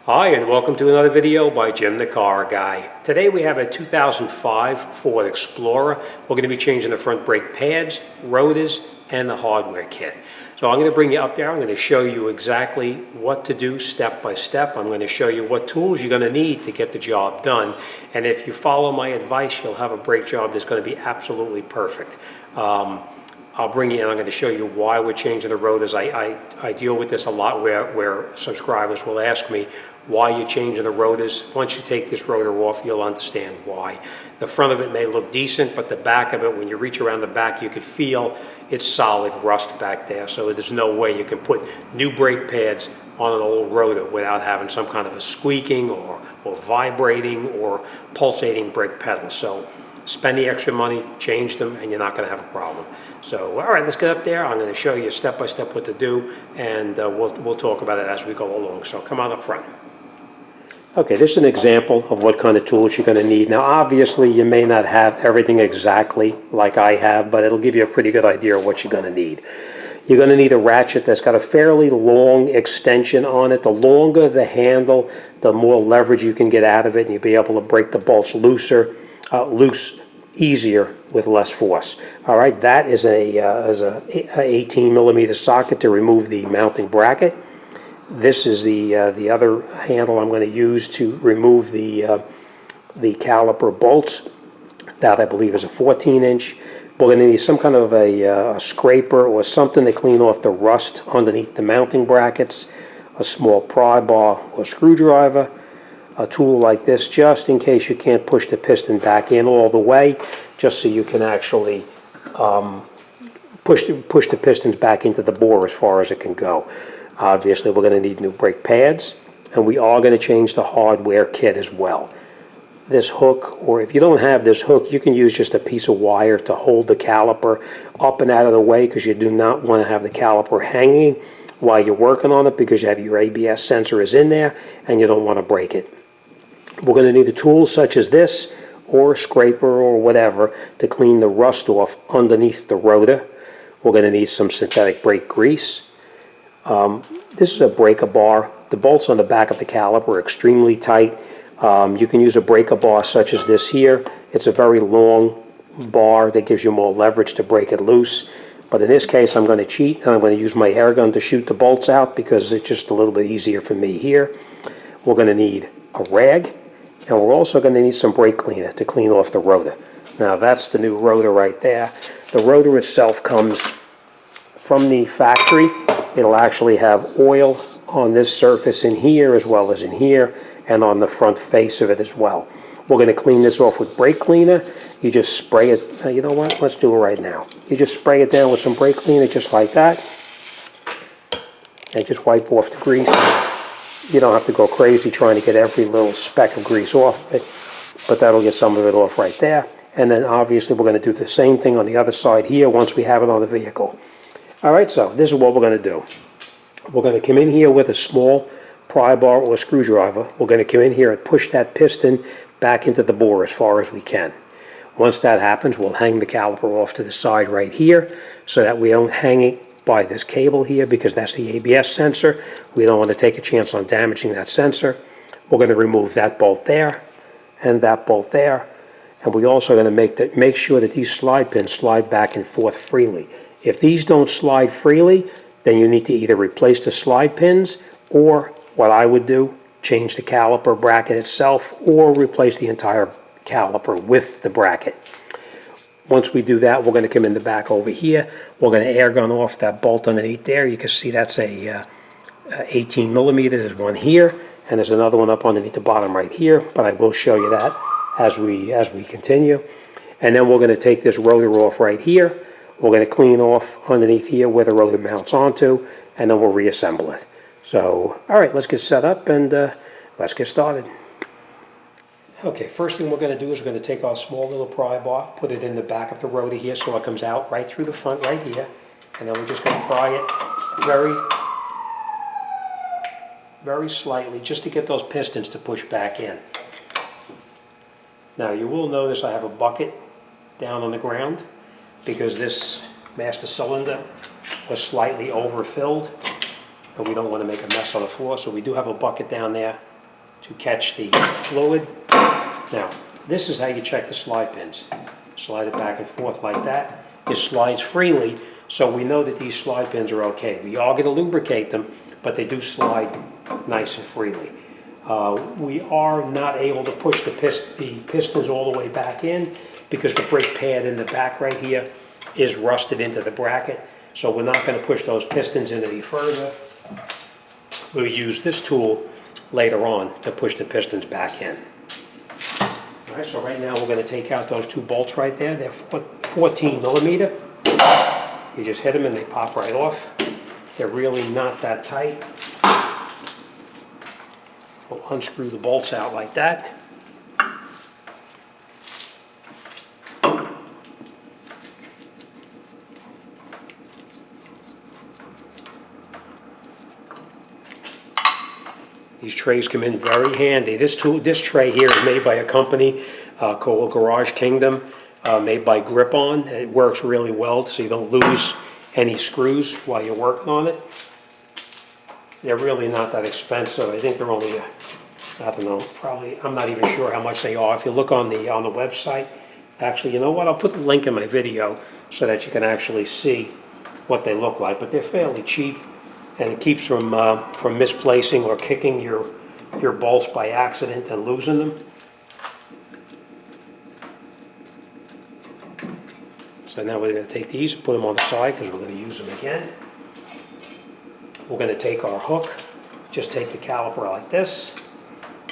Hi, and welcome to another video by Jim the Car Guy. Today we have a 2005 Ford Explorer. We're going to be changing the front brake pads, rotors, and the hardware kit. So I'm going to bring you up there. I'm going to show you exactly what to do step by step. I'm going to show you what tools you're going to need to get the job done. And if you follow my advice, you'll have a brake job that's going to be absolutely perfect. I'll bring you in. I'm going to show you why we're changing the rotors. I deal with this a lot where subscribers will ask me why you're changing the rotors. Once you take this rotor off, you'll understand why. The front of it may look decent, but the back of it, when you reach around the back, you could feel it's solid rust back there. So there's no way you can put new brake pads on an old rotor without having some kind of a squeaking or vibrating or pulsating brake pedal. So spend the extra money, change them, and you're not going to have a problem. So, all right, let's get up there. I'm going to show you step by step what to do, and we'll talk about it as we go along. So come on up front. Okay, this is an example of what kind of tools you're going to need. Now, obviously, you may not have everything exactly like I have, but it'll give you a pretty good idea of what you're going to need. You're going to need a ratchet that's got a fairly long extension on it. The longer the handle, the more leverage you can get out of it, and you'll be able to break the bolts loose easier with less force. All right, that is a 18 millimeter socket to remove the mounting bracket. This is the other handle I'm going to use to remove the caliper bolts. That I believe is a 14-inch. We're going to need some kind of a scraper or something to clean off the rust underneath the mounting brackets, a small pry bar or screwdriver, a tool like this just in case you can't push the piston back in all the way, just so you can actually push the pistons back into the bore as far as it can go. Obviously, we're going to need new brake pads, and we are going to change the hardware kit as well. This hook, or if you don't have this hook, you can use just a piece of wire to hold the caliper up and out of the way, because you do not want to have the caliper hanging while you're working on it, because you have your ABS sensor is in there and you don't want to break it. We're going to need a tool such as this, or a scraper or whatever, to clean the rust off underneath the rotor. We're going to need some synthetic brake grease. This is a breaker bar. The bolts on the back of the caliper are extremely tight. You can use a breaker bar such as this here. It's a very long bar that gives you more leverage to break it loose. But in this case, I'm going to cheat, and I'm going to use my air gun to shoot the bolts out because it's just a little bit easier for me here. We're going to need a rag, and we're also going to need some brake cleaner to clean off the rotor. Now, that's the new rotor right there. The rotor itself comes from the factory. It'll actually have oil on this surface in here as well as in here, and on the front face of it as well. We're going to clean this off with brake cleaner. You just spray it. You know what? Let's do it right now. You just spray it down with some brake cleaner just like that, and just wipe off the grease. You don't have to go crazy trying to get every little speck of grease off it, but that'll get some of it off right there. And then obviously we're going to do the same thing on the other side here once we have it on the vehicle. All right, so this is what we're going to do. We're going to come in here with a small pry bar or screwdriver. We're going to come in here and push that piston back into the bore as far as we can. Once that happens, we'll hang the caliper off to the side right here so that we don't hang it by this cable here, because that's the ABS sensor. We don't want to take a chance on damaging that sensor. We're going to remove that bolt there and that bolt there. And we're also going to make sure that these slide pins slide back and forth freely. If these don't slide freely, then you need to either replace the slide pins, or what I would do, change the caliper bracket itself, or replace the entire caliper with the bracket. Once we do that, we're going to come in the back over here. We're going to air gun off that bolt underneath there. You can see that's a 18 millimeter. There's one here, and there's another one up underneath the bottom right here, but I will show you that as we continue. And then we're going to take this rotor off right here. We're going to clean off underneath here where the rotor mounts onto, and then we'll reassemble it. So, all right, let's get set up and let's get started. Okay, first thing we're going to do is we're going to take our small little pry bar, put it in the back of the rotor here so it comes out right through the front right here, and then we're just going to pry it very slightly just to get those pistons to push back in. Now, you will notice I have a bucket down on the ground because this master cylinder was slightly overfilled, and we don't want to make a mess on the floor, so we do have a bucket down there to catch the fluid. Now, this is how you check the slide pins. Slide it back and forth like that. It slides freely, so we know that these slide pins are okay. We are going to lubricate them, but they do slide nice and freely. We are not able to push the pistons all the way back in because the brake pad in the back right here is rusted into the bracket. So we're not going to push those pistons in any further. We'll use this tool later on to push the pistons back in. All right, so right now we're going to take out those two bolts right there. They're 14 millimeter. You just hit them and they pop right off. They're really not that tight. We'll unscrew the bolts out like that. These trays come in very handy. This tray here is made by a company called Garage Kingdom, made by Grip-On. It works really well so you don't lose any screws while you're working on it. They're really not that expensive. I think they're only, I don't know, probably, I'm not even sure how much they are. If you look on the website, actually, you know what? I'll put the link in my video so that you can actually see what they look like. But they're fairly cheap, and it keeps from misplacing or kicking your bolts by accident and losing them. So now we're going to take these and put them on the side because we're going to use them again. We're going to take our hook, just take the caliper like this,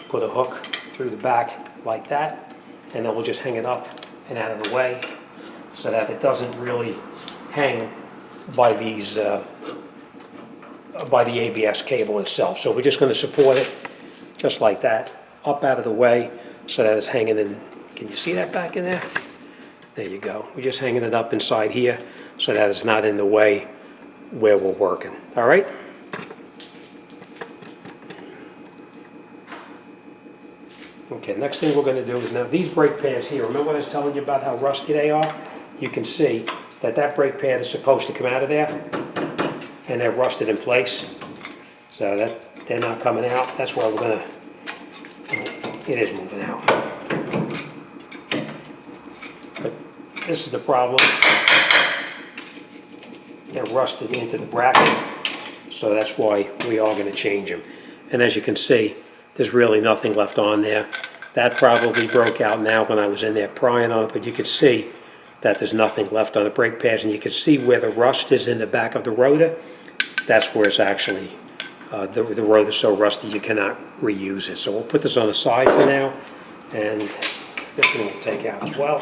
put a hook through the back like that, and then we'll just hang it up and out of the way so that it doesn't really hang by these by the ABS cable itself. So we're just going to support it just like that, up out of the way so that it's hanging in. Can you see that back in there? There you go. We're just hanging it up inside here so that it's not in the way where we're working. All right? Okay, next thing we're going to do is, now these brake pads here, remember what I was telling you about how rusty they are? You can see that that brake pad is supposed to come out of there, and they're rusted in place. So that they're not coming out. That's why we're going to, it is moving out. But this is the problem. They're rusted into the bracket, so that's why we are going to change them. And as you can see, there's really nothing left on there. That probably broke out now when I was in there prying on it, but you could see that there's nothing left on the brake pads, and you can see where the rust is in the back of the rotor. That's where it's actually, the rotor's so rusty you cannot reuse it. So we'll put this on the side for now, and this one we'll take out as well.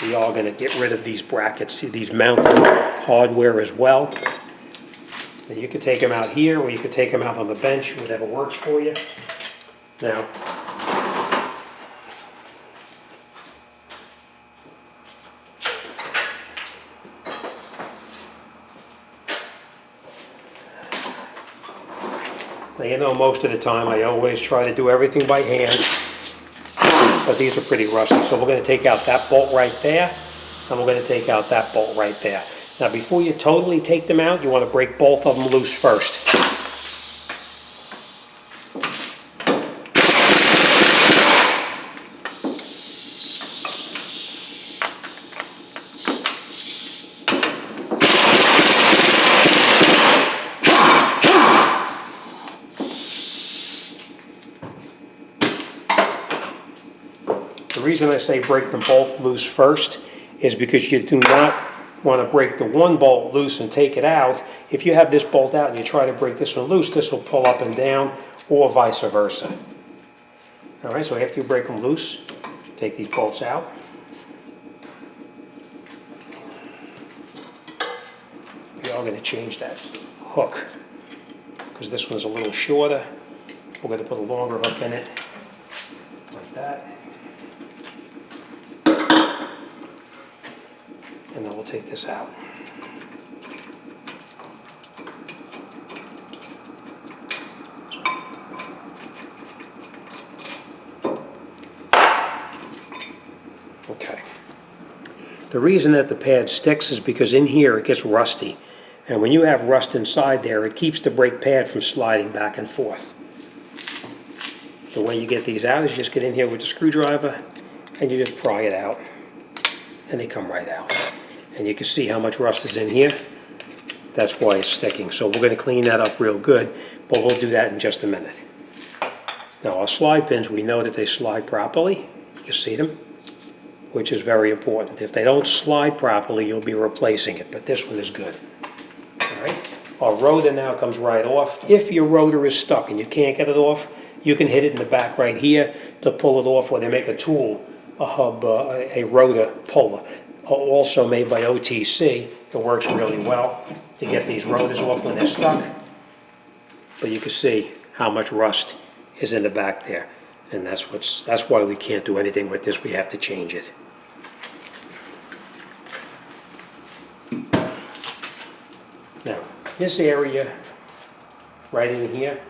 We are going to get rid of these brackets, these mounting hardware as well. And you could take them out here, or you could take them out on the bench, whatever works for you. Now, you know, most of the time I always try to do everything by hand, but these are pretty rusty. So we're going to take out that bolt right there, and we're going to take out that bolt right there. Now, before you totally take them out, you want to break both of them loose first. The reason I say break them both loose first is because you do not want to break the one bolt loose and take it out. If you have this bolt out and you try to break this one loose, this will pull up and down, or vice versa. All right, so after you break them loose, take these bolts out. We are going to change that hook because this one's a little shorter. We're going to put a longer hook in it, like that. And then we'll take this out. Okay. The reason that the pad sticks is because in here it gets rusty. And when you have rust inside there, it keeps the brake pad from sliding back and forth. The way you get these out is you just get in here with the screwdriver and you just pry it out. And they come right out. And you can see how much rust is in here. That's why it's sticking. So we're going to clean that up real good, but we'll do that in just a minute. Now our slide pins, we know that they slide properly. You can see them, which is very important. If they don't slide properly, you'll be replacing it, but this one is good. All right. Our rotor now comes right off. If your rotor is stuck and you can't get it off, you can hit it in the back right here to pull it off, or they make a tool, a hub, a rotor puller, also made by OTC. It works really well to get these rotors off when they're stuck. But you can see how much rust is in the back there. And that's why we can't do anything with this. We have to change it. Now, this area right in here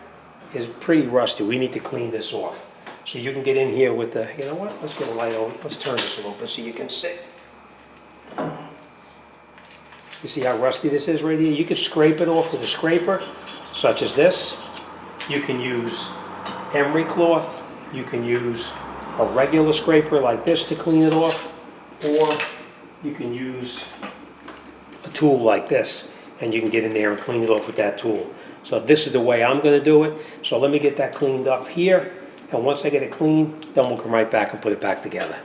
is pretty rusty. We need to clean this off. So you can get in here with the, you know what, let's get a light over. Let's turn this a little bit so you can see. You see how rusty this is right here? You can scrape it off with a scraper, such as this. You can use emery cloth. You can use a regular scraper like this to clean it off. Or you can use a tool like this, and you can get in there and clean it off with that tool. So this is the way I'm going to do it. So let me get that cleaned up here. And once I get it clean, then we'll come right back and put it back together.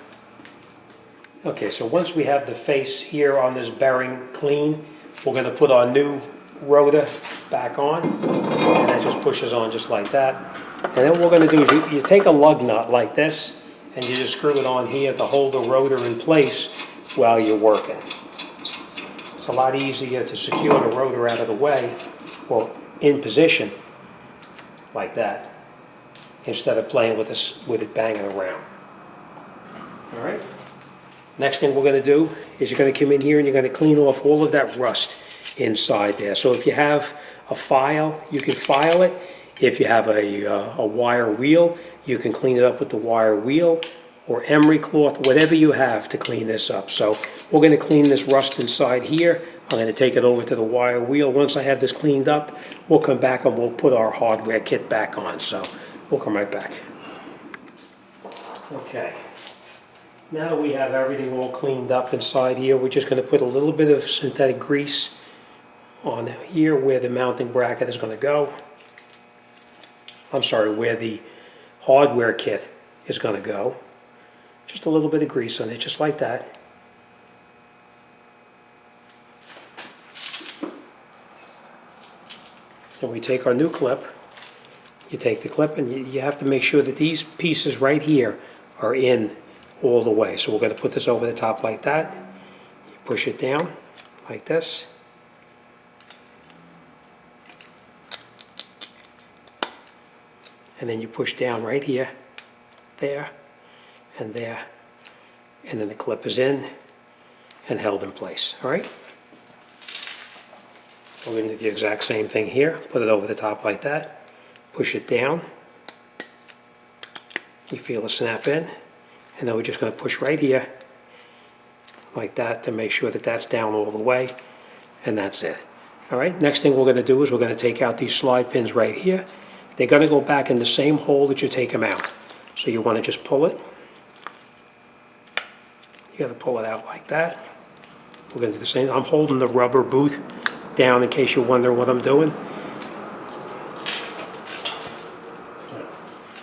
Okay, so once we have the face here on this bearing clean, we're going to put our new rotor back on. And that just pushes on just like that. And then what we're going to do is you take a lug nut like this, and you just screw it on here to hold the rotor in place while you're working. It's a lot easier to secure the rotor out of the way, or in position, like that, instead of playing with it banging around. All right. Next thing we're going to do is you're going to come in here and you're going to clean off all of that rust inside there. So if you have a file, you can file it. If you have a wire wheel, you can clean it up with the wire wheel, or emery cloth, whatever you have to clean this up. So we're going to clean this rust inside here. I'm going to take it over to the wire wheel. Once I have this cleaned up, we'll come back and we'll put our hardware kit back on. So we'll come right back. Okay. Now that we have everything all cleaned up inside here, we're just going to put a little bit of synthetic grease on here where the mounting bracket is going to go. I'm sorry, where the hardware kit is going to go. Just a little bit of grease on it, just like that. And we take our new clip. You take the clip and you have to make sure that these pieces right here are in all the way. So we're going to put this over the top like that. You push it down like this. And then you push down right here, there, and there. And then the clip is in and held in place. All right? We're going to do the exact same thing here. Put it over the top like that. Push it down. You feel it snap in. And then we're just going to push right here like that to make sure that that's down all the way. And that's it. All right, next thing we're going to do is we're going to take out these slide pins right here. They're going to go back in the same hole that you take them out. So you want to just pull it. You got to pull it out like that. We're going to do the same. I'm holding the rubber boot down in case you wonder what I'm doing.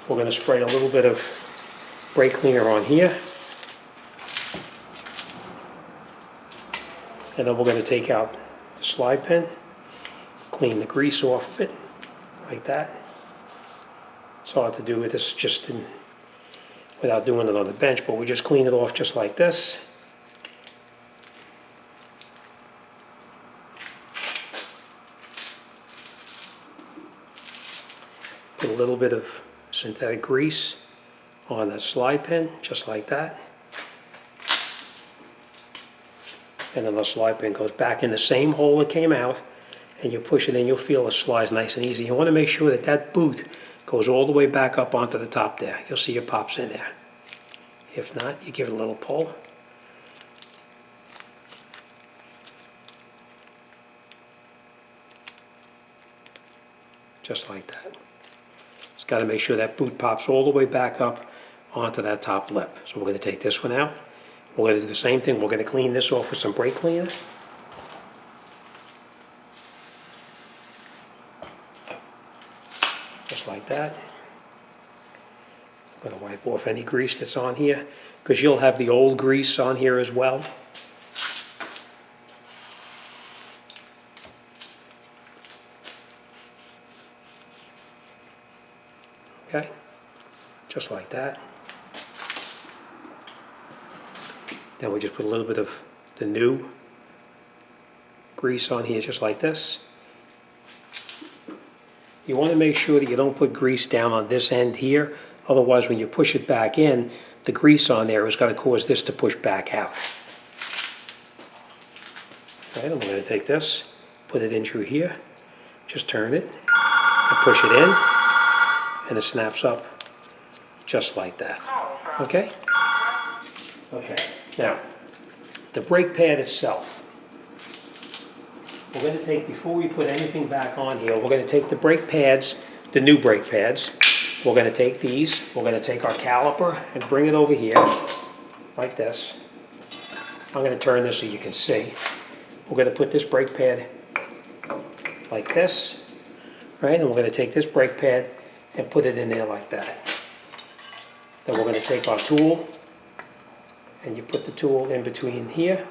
We're going to spray a little bit of brake cleaner on here. And then we're going to take out the slide pin, clean the grease off of it, like that. It's hard to do with this without doing it on the bench, but we just clean it off just like this. Put a little bit of synthetic grease on that slide pin, just like that. And then the slide pin goes back in the same hole it came out, and you push it in, you'll feel it slides nice and easy. You want to make sure that that boot goes all the way back up onto the top there. You'll see it pops in there. If not, you give it a little pull. just like that. It's got to make sure that boot pops all the way back up onto that top lip. So we're going to take this one out. We're going to do the same thing. We're going to clean this off with some brake cleaner. Just like that. I'm going to wipe off any grease that's on here, because you'll have the old grease on here as well. Okay, just like that. Then we just put a little bit of the new grease on here, just like this. You want to make sure that you don't put grease down on this end here, otherwise when you push it back in, the grease on there is going to cause this to push back out. Right, and we're going to take this, put it in through here, just turn it, and push it in, and it snaps up just like that. Okay? Okay. Now, the brake pad itself. We're going to take, before we put anything back on here, we're going to take the brake pads, the new brake pads. We're going to take these, we're going to take our caliper and bring it over here, like this. I'm going to turn this so you can see. We're going to put this brake pad like this, right? And we're going to take this brake pad and put it in there like that. Then we're going to take our tool, and you put the tool in between here.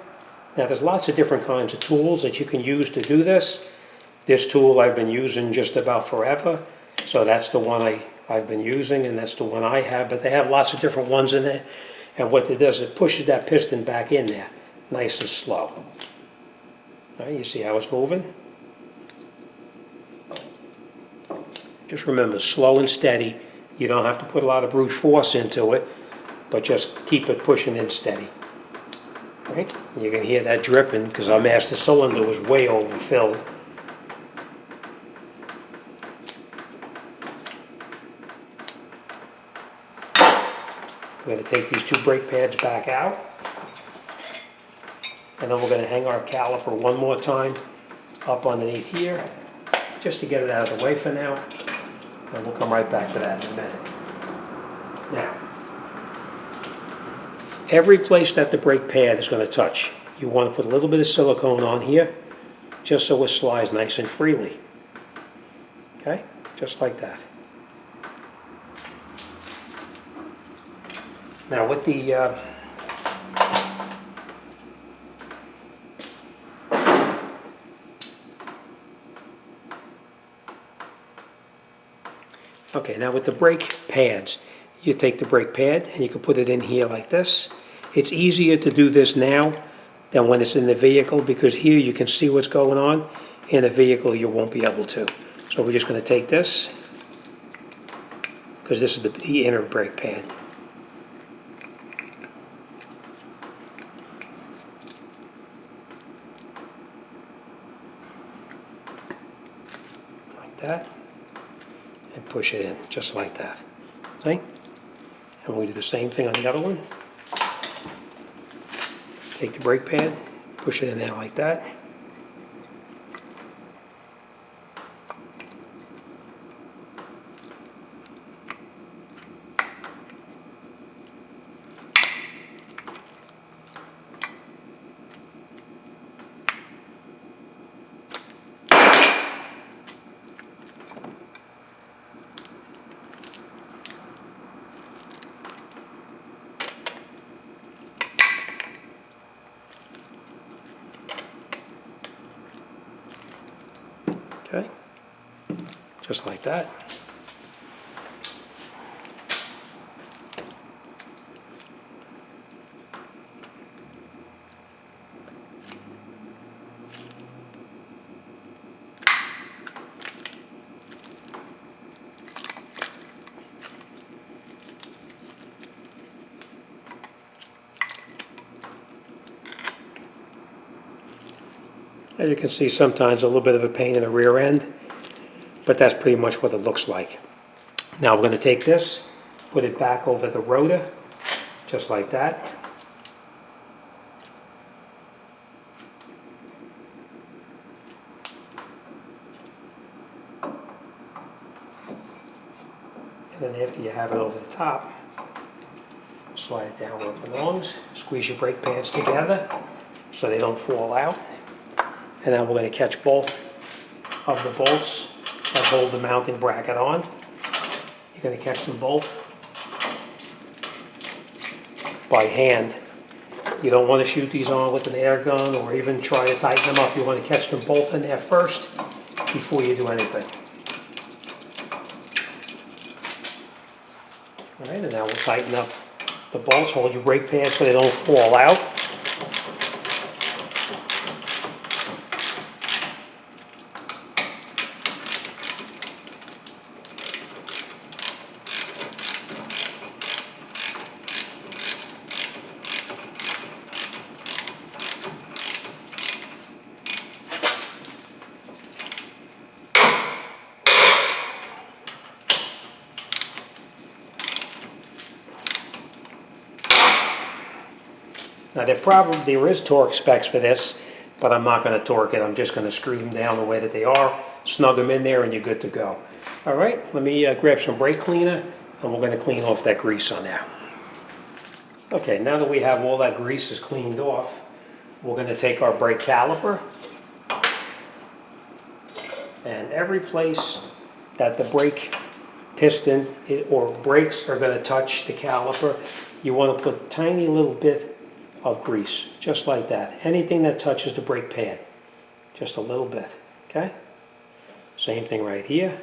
Now there's lots of different kinds of tools that you can use to do this. This tool I've been using just about forever, so that's the one I've been using, and that's the one I have, but they have lots of different ones in there. And what it does, it pushes that piston back in there, nice and slow. All right, you see how it's moving? Just remember, slow and steady. You don't have to put a lot of brute force into it, but just keep it pushing in steady. Right? You can hear that dripping because our master cylinder was way overfilled. We're going to take these two brake pads back out, and then we're going to hang our caliper one more time up underneath here, just to get it out of the way for now, and we'll come right back to that in a minute. Now, every place that the brake pad is going to touch, you want to put a little bit of silicone on here, just so it slides nice and freely. Okay, just like that. Now with the now with the brake pads, you take the brake pad and you can put it in here like this. It's easier to do this now than when it's in the vehicle, because here you can see what's going on. In a vehicle you won't be able to. So we're just going to take this, because this is the inner brake pad. Like that. And push it in, just like that. See? And we do the same thing on the other one. Take the brake pad, push it in there like that. Okay, just like that. As you can see, sometimes a little bit of a pain in the rear end, but that's pretty much what it looks like. Now we're going to take this, put it back over the rotor, just like that. Then after you have it over the top, slide it down where it belongs. Squeeze your brake pads together so they don't fall out. And then we're going to catch both of the bolts that hold the mounting bracket on. You're going to catch them both by hand. You don't want to shoot these on with an air gun or even try to tighten them up. You want to catch them both in there first before you do anything. All right, and now we'll tighten up the bolts. Hold your brake pads so they don't fall out. Now there is torque specs for this, but I'm not going to torque it. I'm just going to screw them down the way that they are, snug them in there, and you're good to go. All right, let me grab some brake cleaner, and we're going to clean off that grease on there. Okay, now that we have all that grease is cleaned off, we're going to take our brake caliper, and every place that the brake piston or brakes are going to touch the caliper, you want to put a tiny little bit of grease, just like that. Anything that touches the brake pad, just a little bit, okay? Same thing right here,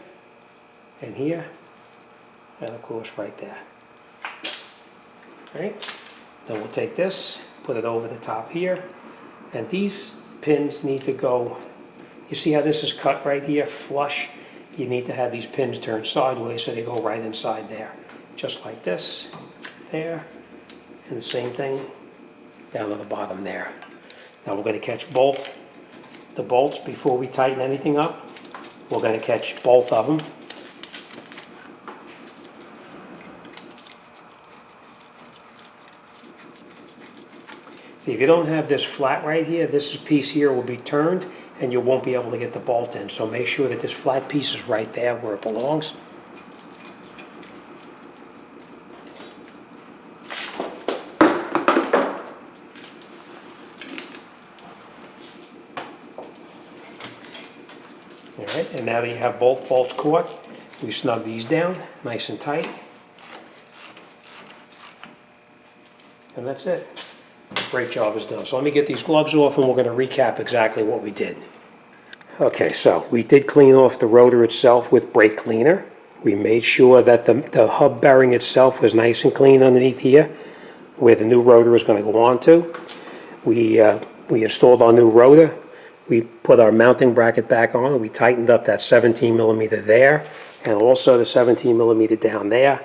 and here, and of course right there. All right, then we'll take this, put it over the top here, and these pins need to go, you see how this is cut right here, flush? You need to have these pins turned sideways so they go right inside there. Just like this, there, and the same thing down on the bottom there. Now we're going to catch both the bolts before we tighten anything up. We're going to catch both of them. See, if you don't have this flat right here, this piece here will be turned and you won't be able to get the bolt in. So make sure that this flat piece is right there where it belongs. All right, and now that you have both bolts caught, we snug these down nice and tight. And that's it. Great job is done. So let me get these gloves off and we're going to recap exactly what we did. Okay, so we did clean off the rotor itself with brake cleaner. We made sure that the hub bearing itself was nice and clean underneath here, where the new rotor is going to go on to. We installed our new rotor. We put our mounting bracket back on. We tightened up that 17 millimeter there, and also the 17 millimeter down there.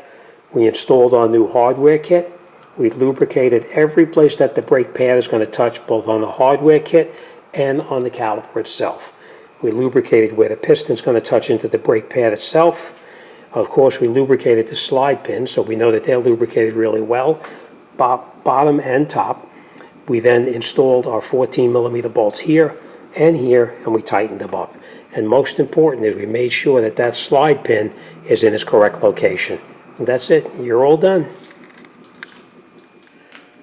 We installed our new hardware kit. We lubricated every place that the brake pad is going to touch, both on the hardware kit and on the caliper itself. We lubricated where the piston is going to touch into the brake pad itself. Of course, we lubricated the slide pins, so we know that they're lubricated really well, bottom and top. We then installed our 14 millimeter bolts here and here, and we tightened them up. And most important is we made sure that that slide pin is in its correct location. And that's it. You're all done.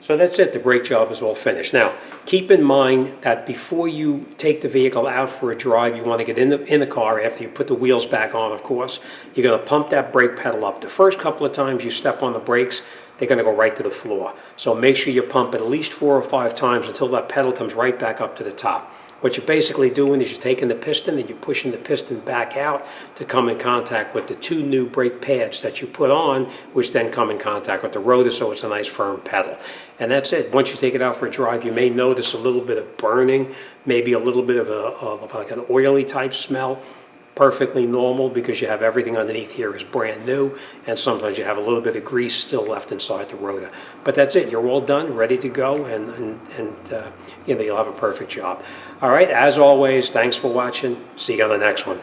So that's it. The brake job is all finished. Now, keep in mind that before you take the vehicle out for a drive, you want to get in the car after you put the wheels back on, of course. You're going to pump that brake pedal up. The first couple of times you step on the brakes, they're going to go right to the floor. So make sure you pump at least 4 or 5 times until that pedal comes right back up to the top. What you're basically doing is you're taking the piston and you're pushing the piston back out to come in contact with the 2 new brake pads that you put on, which then come in contact with the rotor, so it's a nice firm pedal. And that's it. Once you take it out for a drive, you may notice a little bit of burning, maybe a little bit of like an oily type smell. Perfectly normal because you have everything underneath here is brand new, and sometimes you have a little bit of grease still left inside the rotor. But that's it. You're all done, ready to go, and you know, you'll have a perfect job. All right, as always, thanks for watching. See you on the next one.